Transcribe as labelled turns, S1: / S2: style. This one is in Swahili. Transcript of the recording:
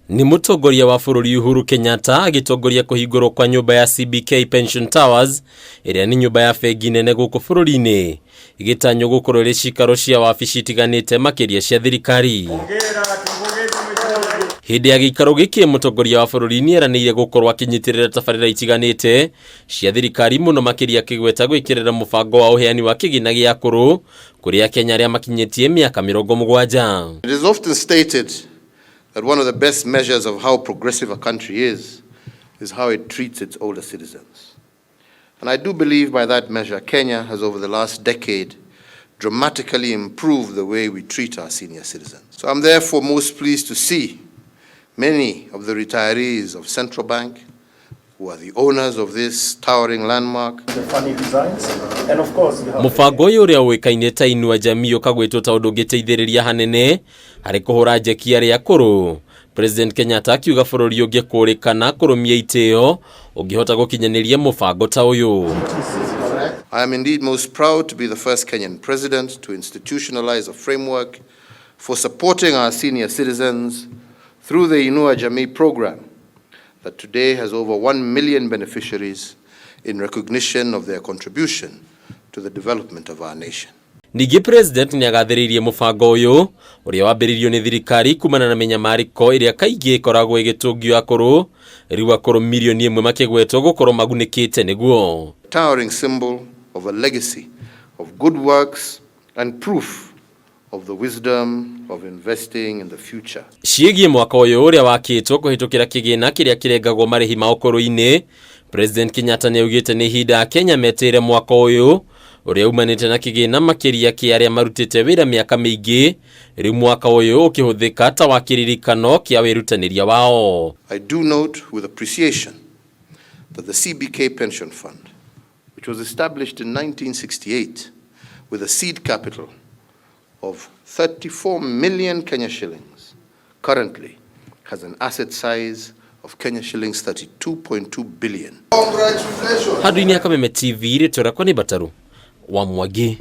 S1: Ni Mutongoria wa bururi Uhuru Kenyatta agitongoria kuhingurwo kwa nyumba ya CBK Pension Towers iria ni nyumba ya bengi nene guku bururi-ini igitanyo gukorwo ri cikaro cia wabici itiganite makiria cia thirikari. Hindi ya gikaro giki Mutongoria wa bururi ni eranire gukorwo akinyitirira tabarira itiganite cia thirikari muno makiria kigweta gwikirira mubango wa uheani wa kigina gia akuru kuri akenya aria makinyitie miaka 70.
S2: It is often stated that one of the best measures of how progressive a country is how it treats its older citizens. And I do believe by that measure, Kenya has over the last decade dramatically improved the way we treat our senior citizens. So I'm therefore most pleased to see many of the retirees of Central Bank, who are the owners of this towering landmark.
S3: The funny designs, and of course we have
S1: mubango uyu uria wikaine ta inua jamii ukagwitwo ta undu ngiteithiriria hanene hari kuhura njeki aria akuru. President Kenyatta akiuga bururi ungikurikana kurumia itio ungihota gukinyaniria mubango ta uyu.
S2: I am indeed most proud to be the first Kenyan president to institutionalize a framework for supporting our senior citizens through the Inua Jamii program that today has over 1 million beneficiaries in recognition of their contribution to the development of our nation.
S1: Ningĩ president ni agathĩrĩirie mubango uyu uria wambĩrĩirio ni thirikari kumana na menyamariko iria kaingĩ ikoragwo igĩtũngio akuru riu akuru milioni 1 makigwetwo gukorwo magunikite niguo.
S2: Towering symbol of a legacy of good works and proof of the wisdom of investing in the future.
S1: Ciĩgiĩ mwaka uyu uria wakĩtwo kuhitukira kigina kiria kirengagwo marihi ma ukuru-ini, President Kenyatta ni augite ni hinda Kenya metire mwaka uyu uria umanite na kigina makiria kia aria marutite wira miaka mingi riu mwaka uyu ukihuthika ta wakiririkano kia wirutaniria wao.
S2: I do note with appreciation that the CBK Pension Fund, which was established in 1968 with a seed capital of 34 million Kenya shillings, currently has an asset size of Kenya shillings 32.2 billion.
S1: Congratulations. Hadu ini ya Kameme TV, retora kwa ni Bataru wa Mwagi.